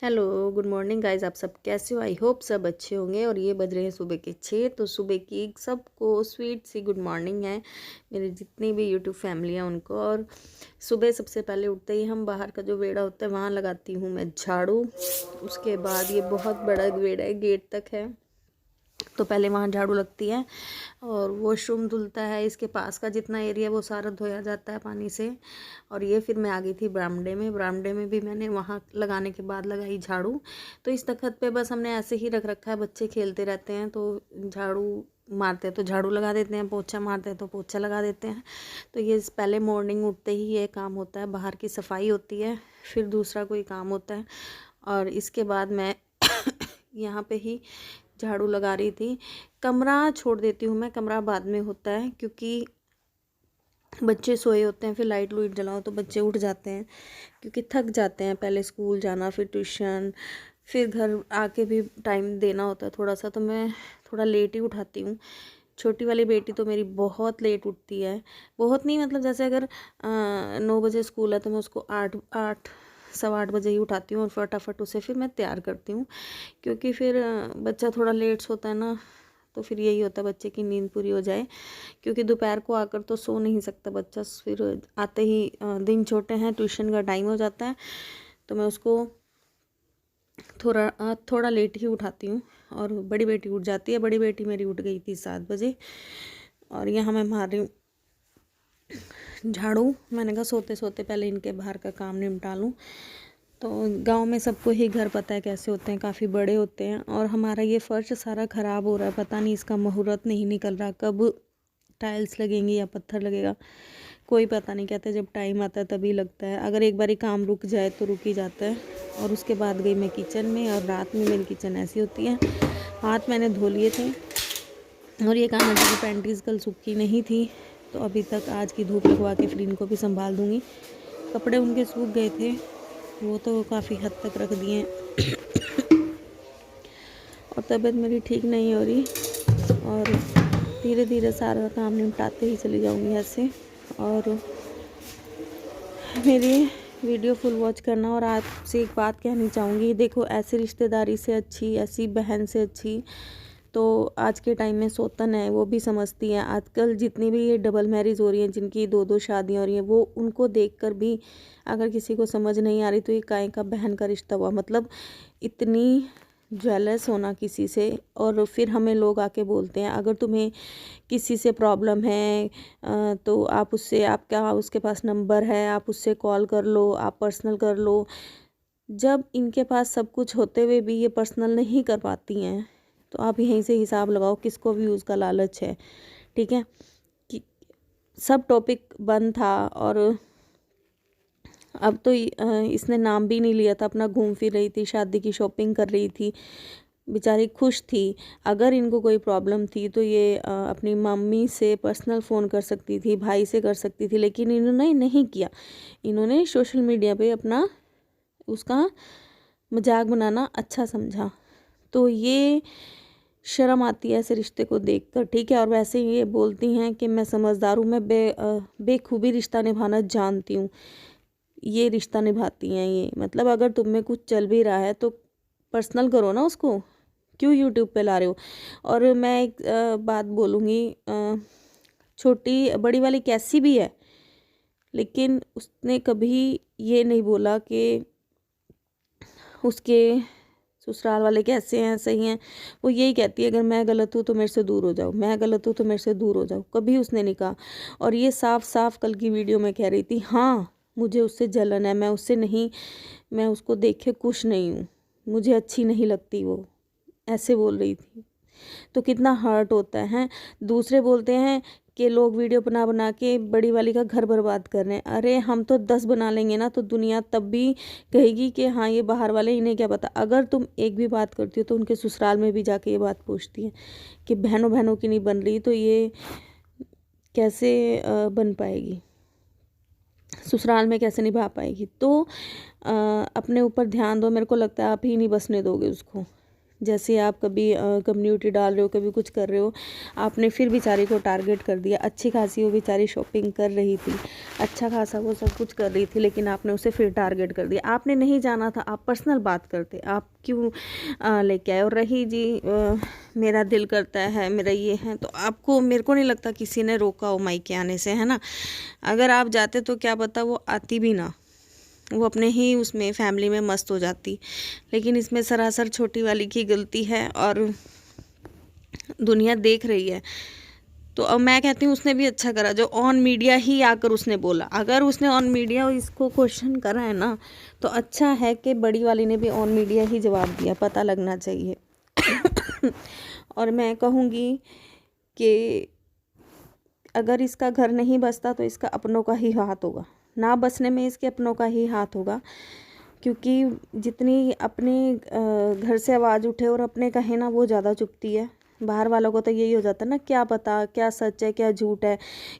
Hello, good morning guys. आप सब कैसे हो? आई होप सब अच्छे होंगे। और ये बज रहे हैं सुबह के 6। तो सुबह की सबको स्वीट सी गुड मॉर्निंग है, मेरे जितनी भी यूट्यूब फैमिली है उनको। और सुबह सबसे पहले उठते ही हम बाहर का जो वेड़ा होता है वहाँ लगाती हूँ मैं झाड़ू। उसके बाद ये बहुत बड़ा वेड़ा है, गेट तक है, तो पहले वहाँ झाड़ू लगती है। और वॉशरूम धुलता है, इसके पास का जितना एरिया वो सारा धोया जाता है पानी से। और ये फिर मैं आ गई थी बरामदे में भी मैंने वहाँ लगाने के बाद लगाई झाड़ू। तो इस तखत पे बस हमने ऐसे ही रख रखा है, बच्चे खेलते रहते हैं तो झाड़ू मारते हैं तो झाड़ू लगा देते हैं, पोछा मारते हैं तो पोछा लगा देते हैं। तो ये पहले मॉर्निंग उठते ही ये काम होता है, बाहर की सफाई होती है, फिर दूसरा कोई काम होता है। और इसके बाद मैं यहाँ पे ही झाड़ू लगा रही थी। कमरा छोड़ देती हूँ मैं, कमरा बाद में होता है क्योंकि बच्चे सोए होते हैं, फिर लाइट लूइट जलाओ तो बच्चे उठ जाते हैं क्योंकि थक जाते हैं, पहले स्कूल जाना फिर ट्यूशन फिर घर आके भी टाइम देना होता है थोड़ा सा। तो मैं थोड़ा लेट ही उठाती हूँ। छोटी वाली बेटी तो मेरी बहुत लेट उठती है, बहुत नहीं मतलब जैसे अगर 9 बजे स्कूल है तो मैं उसको 8 सवा 8 बजे ही उठाती हूँ और फटाफट उसे फिर मैं तैयार करती हूँ। क्योंकि फिर बच्चा थोड़ा लेट सोता है ना, तो फिर यही होता है बच्चे की नींद पूरी हो जाए। क्योंकि दोपहर को आकर तो सो नहीं सकता बच्चा, फिर आते ही दिन छोटे हैं, ट्यूशन का टाइम हो जाता है, तो मैं उसको थोड़ा लेट ही उठाती हूँ। और बड़ी बेटी उठ जाती है, बड़ी बेटी मेरी उठ गई थी 7 बजे। और यहाँ मैं मार रही हूँ झाड़ू। मैंने कहा सोते सोते पहले इनके बाहर का काम निपटा लूँ। तो गांव में सबको ही घर पता है कैसे होते हैं, काफ़ी बड़े होते हैं। और हमारा ये फर्श सारा ख़राब हो रहा है, पता नहीं इसका मुहूर्त नहीं निकल रहा, कब टाइल्स लगेंगी या पत्थर लगेगा कोई पता नहीं। कहते जब टाइम आता है तभी लगता है, अगर एक बारी काम रुक जाए तो रुक ही जाता है। और उसके बाद गई मैं किचन में, और रात में मेरी किचन ऐसी होती है। हाथ मैंने धो लिए थे, और ये कान्हा जी की पैंटीज़ कल सूखी नहीं थी तो अभी तक आज की धूप लगवा के फिर इनको भी संभाल दूँगी। कपड़े उनके सूख गए थे, वो तो काफ़ी हद तक रख दिए। और तबीयत मेरी ठीक नहीं हो रही, और धीरे धीरे सारा काम निपटाते ही चली जाऊंगी ऐसे। और मेरी वीडियो फुल वॉच करना। और आपसे एक बात कहनी चाहूँगी, देखो ऐसी रिश्तेदारी से अच्छी, ऐसी बहन से अच्छी तो आज के टाइम में सौतन है, वो भी समझती है। आजकल जितनी भी ये डबल मैरिज हो रही हैं, जिनकी 2-2 शादियाँ हो रही हैं, वो उनको देखकर भी अगर किसी को समझ नहीं आ रही तो ये काहे का बहन का रिश्ता हुआ। मतलब इतनी जेलस होना किसी से। और फिर हमें लोग आके बोलते हैं अगर तुम्हें किसी से प्रॉब्लम है तो आप उससे, आपका उसके पास नंबर है, आप उससे कॉल कर लो, आप पर्सनल कर लो। जब इनके पास सब कुछ होते हुए भी ये पर्सनल नहीं कर पाती हैं, तो आप यहीं से हिसाब लगाओ किसको व्यूज़ का लालच है। ठीक है कि सब टॉपिक बंद था, और अब तो इसने नाम भी नहीं लिया था अपना, घूम फिर रही थी, शादी की शॉपिंग कर रही थी, बेचारी खुश थी। अगर इनको कोई प्रॉब्लम थी तो ये अपनी मम्मी से पर्सनल फ़ोन कर सकती थी, भाई से कर सकती थी, लेकिन इन्होंने नहीं किया। इन्होंने सोशल मीडिया पे अपना उसका मजाक बनाना अच्छा समझा। तो ये शर्म आती है ऐसे रिश्ते को देखकर। ठीक है, और वैसे ये बोलती हैं कि मैं समझदार हूँ, मैं बेखूबी रिश्ता निभाना जानती हूँ। ये रिश्ता निभाती हैं ये, मतलब अगर तुम में कुछ चल भी रहा है तो पर्सनल करो ना उसको, क्यों यूट्यूब पे ला रहे हो। और मैं एक बात बोलूँगी, छोटी बड़ी वाली कैसी भी है, लेकिन उसने कभी ये नहीं बोला कि उसके ससुराल वाले कैसे हैं, सही हैं। वो यही कहती है अगर मैं गलत हूँ तो मेरे से दूर हो जाओ, मैं गलत हूँ तो मेरे से दूर हो जाओ, कभी उसने नहीं कहा। और ये साफ साफ कल की वीडियो में कह रही थी, हाँ मुझे उससे जलन है, मैं उससे नहीं, मैं उसको देखे खुश नहीं हूँ, मुझे अच्छी नहीं लगती वो, ऐसे बोल रही थी। तो कितना हर्ट होता है। दूसरे बोलते हैं कि लोग वीडियो बना बना के बड़ी वाली का घर बर्बाद कर रहे हैं। अरे हम तो 10 बना लेंगे ना तो दुनिया तब भी कहेगी कि हाँ ये बाहर वाले, इन्हें क्या पता। अगर तुम एक भी बात करती हो तो उनके ससुराल में भी जाके ये बात पूछती है कि बहनों बहनों की नहीं बन रही, तो ये कैसे बन पाएगी, ससुराल में कैसे निभा पाएगी। तो अपने ऊपर ध्यान दो, मेरे को लगता है आप ही नहीं बसने दोगे उसको। जैसे आप कभी कम्युनिटी डाल रहे हो, कभी कुछ कर रहे हो, आपने फिर बेचारी को टारगेट कर दिया। अच्छी खासी वो बेचारी शॉपिंग कर रही थी, अच्छा खासा वो सब कुछ कर रही थी, लेकिन आपने उसे फिर टारगेट कर दिया। आपने नहीं जाना था, आप पर्सनल बात करते, आप क्यों लेके आए। और रही जी मेरा दिल करता है, मेरा ये है, तो आपको, मेरे को नहीं लगता किसी ने रोका हो मायके आने से, है ना। अगर आप जाते तो क्या पता वो आती भी ना, वो अपने ही उसमें फैमिली में मस्त हो जाती। लेकिन इसमें सरासर छोटी वाली की गलती है और दुनिया देख रही है। तो अब मैं कहती हूँ उसने भी अच्छा करा जो ऑन मीडिया ही आकर उसने बोला। अगर उसने ऑन मीडिया इसको क्वेश्चन करा है ना, तो अच्छा है कि बड़ी वाली ने भी ऑन मीडिया ही जवाब दिया, पता लगना चाहिए। और मैं कहूँगी कि अगर इसका घर नहीं बसता तो इसका अपनों का ही हाथ होगा, ना बसने में इसके अपनों का ही हाथ होगा। क्योंकि जितनी अपने घर से आवाज़ उठे और अपने कहे ना, वो ज़्यादा चुभती है। बाहर वालों को तो यही हो जाता है ना, क्या पता क्या सच है क्या झूठ है।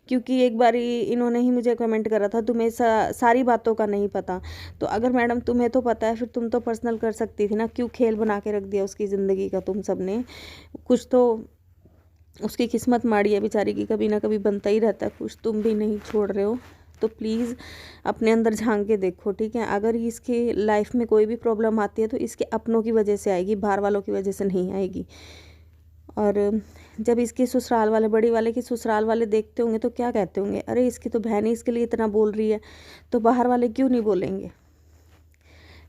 क्योंकि एक बारी इन्होंने ही मुझे कमेंट करा था, तुम्हें सारी बातों का नहीं पता। तो अगर मैडम तुम्हें तो पता है, फिर तुम तो पर्सनल कर सकती थी ना, क्यों खेल बना के रख दिया उसकी ज़िंदगी का तुम सब ने। कुछ तो उसकी किस्मत माड़ी है बेचारी की, कभी ना कभी बनता ही रहता है कुछ, तुम भी नहीं छोड़ रहे हो। तो प्लीज़ अपने अंदर झांक के देखो, ठीक है। अगर इसके लाइफ में कोई भी प्रॉब्लम आती है तो इसके अपनों की वजह से आएगी, बाहर वालों की वजह से नहीं आएगी। और जब इसके ससुराल वाले, बड़ी वाले के ससुराल वाले देखते होंगे तो क्या कहते होंगे, अरे इसकी तो बहन ही इसके लिए इतना बोल रही है, तो बाहर वाले क्यों नहीं बोलेंगे,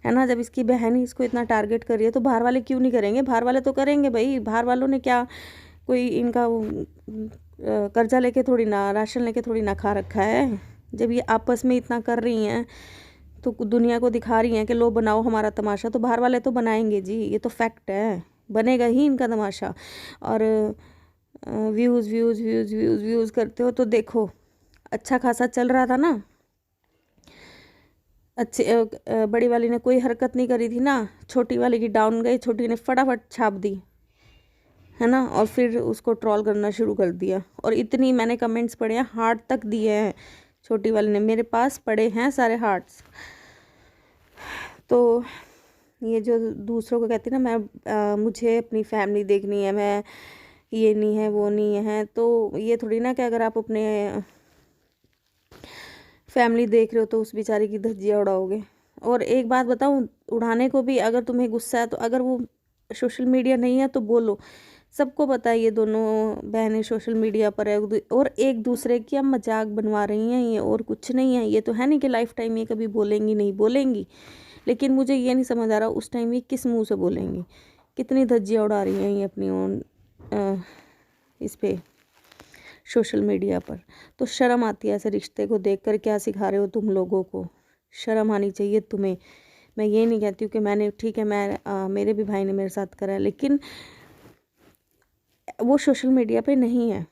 है ना। जब इसकी बहन ही इसको इतना टारगेट कर रही है तो बाहर वाले क्यों नहीं करेंगे। बाहर वाले तो करेंगे भाई, बाहर वालों ने क्या कोई इनका कर्जा लेके थोड़ी ना, राशन लेके थोड़ी ना खा रखा है। जब ये आपस में इतना कर रही हैं तो दुनिया को दिखा रही हैं कि लो बनाओ हमारा तमाशा, तो बाहर वाले तो बनाएंगे जी, ये तो फैक्ट है, बनेगा ही इनका तमाशा। और views views views views views करते हो तो देखो, अच्छा खासा चल रहा था ना। अच्छे बड़ी वाली ने कोई हरकत नहीं करी थी ना, छोटी वाली की डाउन गई, छोटी ने फटाफट छाप दी, है ना। और फिर उसको ट्रोल करना शुरू कर दिया। और इतनी मैंने कमेंट्स पढ़े हैं, हार्ट तक दिए हैं छोटी वाली ने, मेरे पास पड़े हैं सारे हार्ट्स। तो ये जो दूसरों को कहती है ना, मैं मुझे अपनी फैमिली देखनी है, मैं ये नहीं है वो नहीं है, तो ये थोड़ी ना कि अगर आप अपने फैमिली देख रहे हो तो उस बेचारे की धज्जियाँ उड़ाओगे। और एक बात बताऊँ, उड़ाने को भी अगर तुम्हें गुस्सा है तो अगर वो सोशल मीडिया नहीं है तो बोलो, सबको पता है ये दोनों बहनें सोशल मीडिया पर है और एक दूसरे की अब मजाक बनवा रही हैं ये, और कुछ नहीं है। ये तो है नहीं कि लाइफ टाइम ये कभी बोलेंगी नहीं, बोलेंगी। लेकिन मुझे ये नहीं समझ आ रहा उस टाइम ये किस मुंह से बोलेंगी, कितनी धज्जियाँ उड़ा रही हैं ये अपनी ओन इस पे सोशल मीडिया पर। तो शर्म आती है ऐसे रिश्ते को देखकर, क्या सिखा रहे हो तुम लोगों को, शर्म आनी चाहिए तुम्हें। मैं ये नहीं कहती हूँ कि मैंने, ठीक है मैं मेरे भी भाई ने मेरे साथ करा है, लेकिन वो सोशल मीडिया पे नहीं है,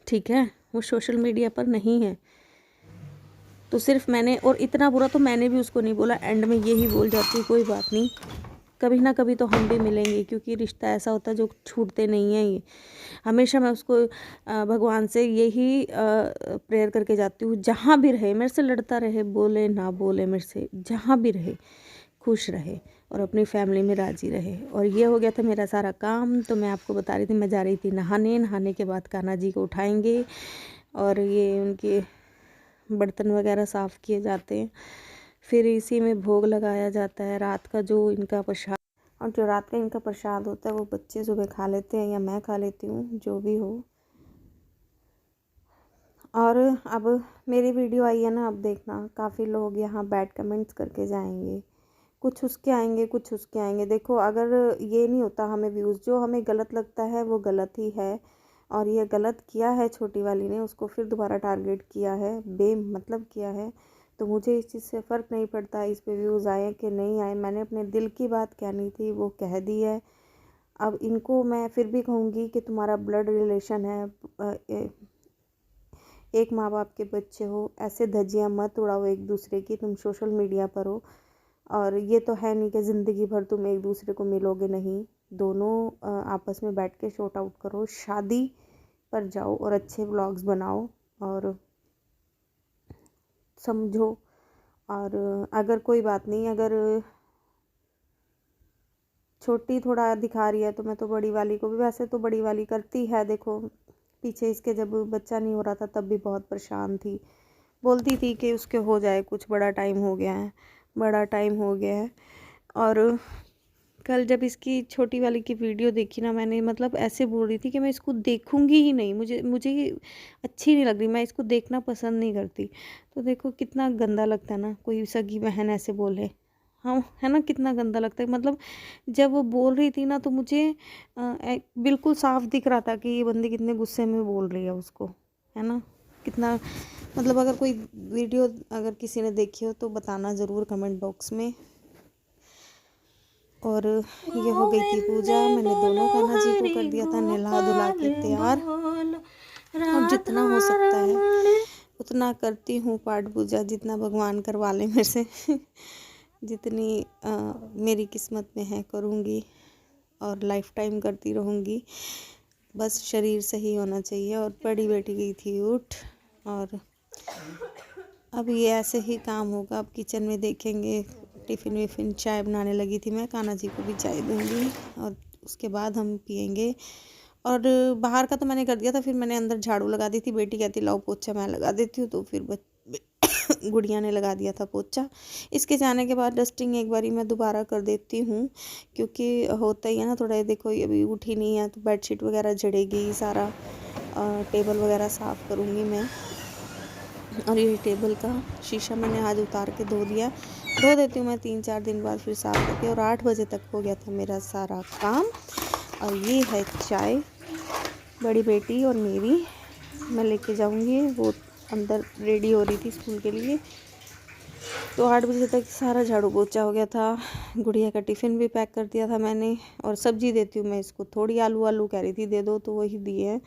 ठीक है, वो सोशल मीडिया पर नहीं है। तो सिर्फ मैंने, और इतना बुरा तो मैंने भी उसको नहीं बोला, एंड में यही बोल जाती कोई बात नहीं, कभी ना कभी तो हम भी मिलेंगे, क्योंकि रिश्ता ऐसा होता है जो छूटते नहीं हैं ये। हमेशा मैं उसको भगवान से यही प्रेयर करके जाती हूँ, जहाँ भी रहे मेरे से, लड़ता रहे, बोले ना बोले मेरे से, जहाँ भी रहे खुश रहे और अपनी फैमिली में राजी रहे। और ये हो गया था मेरा सारा काम। तो मैं आपको बता रही थी, मैं जा रही थी नहाने, नहाने के बाद कान्हा जी को उठाएंगे और ये उनके बर्तन वगैरह साफ़ किए जाते हैं, फिर इसी में भोग लगाया जाता है। रात का जो इनका प्रसाद, और जो रात का इनका प्रसाद होता है वो बच्चे सुबह खा लेते हैं या मैं खा लेती हूँ, जो भी हो। और अब मेरी वीडियो आई है ना, अब देखना काफ़ी लोग यहाँ बैड कमेंट्स करके जाएंगे, कुछ उसके आएंगे कुछ उसके आएंगे। देखो अगर ये नहीं होता हमें व्यूज़, जो हमें गलत लगता है वो गलत ही है। और ये गलत किया है छोटी वाली ने, उसको फिर दोबारा टारगेट किया है, बेमतलब किया है। तो मुझे इस चीज़ से फ़र्क नहीं पड़ता इस पे व्यूज़ आए कि नहीं आए, मैंने अपने दिल की बात कहनी थी वो कह दी है। अब इनको मैं फिर भी कहूँगी कि तुम्हारा ब्लड रिलेशन है, एक माँ बाप के बच्चे हो, ऐसे धज्जियाँ मत उड़ाओ एक दूसरे की। तुम सोशल मीडिया पर हो और ये तो है नहीं कि ज़िंदगी भर तुम एक दूसरे को मिलोगे नहीं। दोनों आपस में बैठ के शॉर्ट आउट करो, शादी पर जाओ और अच्छे व्लॉग्स बनाओ और समझो। और अगर कोई बात नहीं, अगर छोटी थोड़ा दिखा रही है, तो मैं तो बड़ी वाली को भी, वैसे तो बड़ी वाली करती है। देखो पीछे इसके जब बच्चा नहीं हो रहा था तब भी बहुत परेशान थी, बोलती थी कि उसके हो जाए कुछ, बड़ा टाइम हो गया है, बड़ा टाइम हो गया है। और कल जब इसकी छोटी वाली की वीडियो देखी ना मैंने, मतलब ऐसे बोल रही थी कि मैं इसको देखूंगी ही नहीं, मुझे मुझे ये अच्छी नहीं लग रही, मैं इसको देखना पसंद नहीं करती। तो देखो कितना गंदा लगता है ना कोई सगी बहन ऐसे बोले, हाँ है ना, कितना गंदा लगता है। मतलब जब वो बोल रही थी ना तो मुझे बिल्कुल साफ दिख रहा था कि ये बंदी कितने गुस्से में बोल रही है उसको, है ना। कितना मतलब, अगर कोई वीडियो अगर किसी ने देखी हो तो बताना ज़रूर कमेंट बॉक्स में। और ये हो गई थी पूजा, मैंने दोनों कान्हा जी को कर दिया था नहला धुला के तैयार। अब जितना हो सकता है उतना करती हूँ पाठ पूजा, जितना भगवान करवा ले मेरे से जितनी मेरी किस्मत में है करूँगी, और लाइफ टाइम करती रहूँगी। बस शरीर सही होना चाहिए। और बड़ी बेटी गई थी उठ, और अब ये ऐसे ही काम होगा। अब किचन में देखेंगे, टिफ़िन विफ़िन, चाय बनाने लगी थी मैं, कान्हा जी को भी चाय दूँगी और उसके बाद हम पियेंगे। और बाहर का तो मैंने कर दिया था, फिर मैंने अंदर झाड़ू लगा दी थी। बेटी कहती लाओ पोछा मैं लगा देती हूँ, तो फिर गुड़िया ने लगा दिया था पोछा। इसके जाने के बाद डस्टिंग एक बारी मैं दोबारा कर देती हूँ, क्योंकि होता ही है ना थोड़ा। ये देखो ये अभी उठी नहीं है तो बेडशीट वगैरह झड़ेगी, सारा टेबल वगैरह साफ़ करूँगी मैं। और ये टेबल का शीशा मैंने आज उतार के धो दिया, धो देती हूँ मैं 3-4 दिन बाद फिर साफ़ करके। और 8 बजे तक हो गया था मेरा सारा काम। और ये है चाय, बड़ी बेटी और मेरी, मैं लेके जाऊँगी। वो अंदर रेडी हो रही थी स्कूल के लिए, तो 8 बजे तक सारा झाड़ू पोछा हो गया था। गुड़िया का टिफ़िन भी पैक कर दिया था मैंने। और सब्ज़ी देती हूँ मैं इसको थोड़ी, आलू कह रही थी दे दो, तो वही दिए हैं।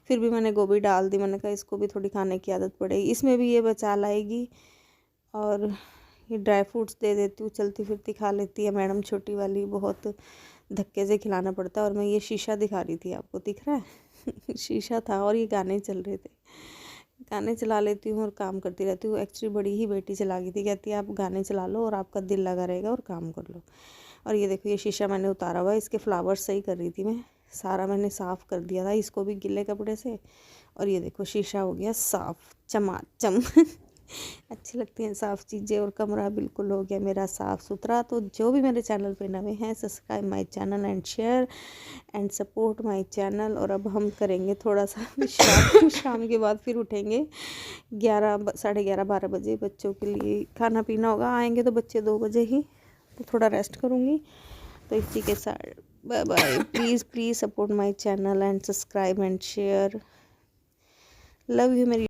फिर भी मैंने गोभी डाल दी, मैंने कहा इसको भी थोड़ी खाने की आदत पड़ेगी, इसमें भी ये बचा लाएगी। और ये ड्राई फ्रूट्स दे देती हूँ, चलती फिरती खा लेती है मैडम छोटी वाली, बहुत धक्के से खिलाना पड़ता है। और मैं ये शीशा दिखा रही थी, आपको दिख रहा है शीशा था और ये गाने चल रहे थे, गाने चला लेती हूँ और काम करती रहती हूँ। एक्चुअली बड़ी ही बेटी चला गई थी, कहती है आप गाने चला लो और आपका दिल लगा रहेगा और काम कर लो। और ये देखो ये शीशा मैंने उतारा हुआ है, इसके फ्लावर्स सही कर रही थी मैं, सारा मैंने साफ़ कर दिया था इसको भी गिले कपड़े से। और ये देखो शीशा हो गया साफ़ चमाचम अच्छी लगती हैं साफ़ चीज़ें, और कमरा बिल्कुल हो गया मेरा साफ़ सुथरा। तो जो भी मेरे चैनल पे नए हैं, subscribe my channel and share and support my channel. और अब हम करेंगे थोड़ा सा शाम के बाद फिर उठेंगे 11 साढ़े 11-12 बजे, बच्चों के लिए खाना पीना होगा। आएंगे तो बच्चे 2 बजे ही, तो थोड़ा रेस्ट करूँगी। तो इसी के साथ bye bye. Please support my channel and subscribe and share. Love you मेरी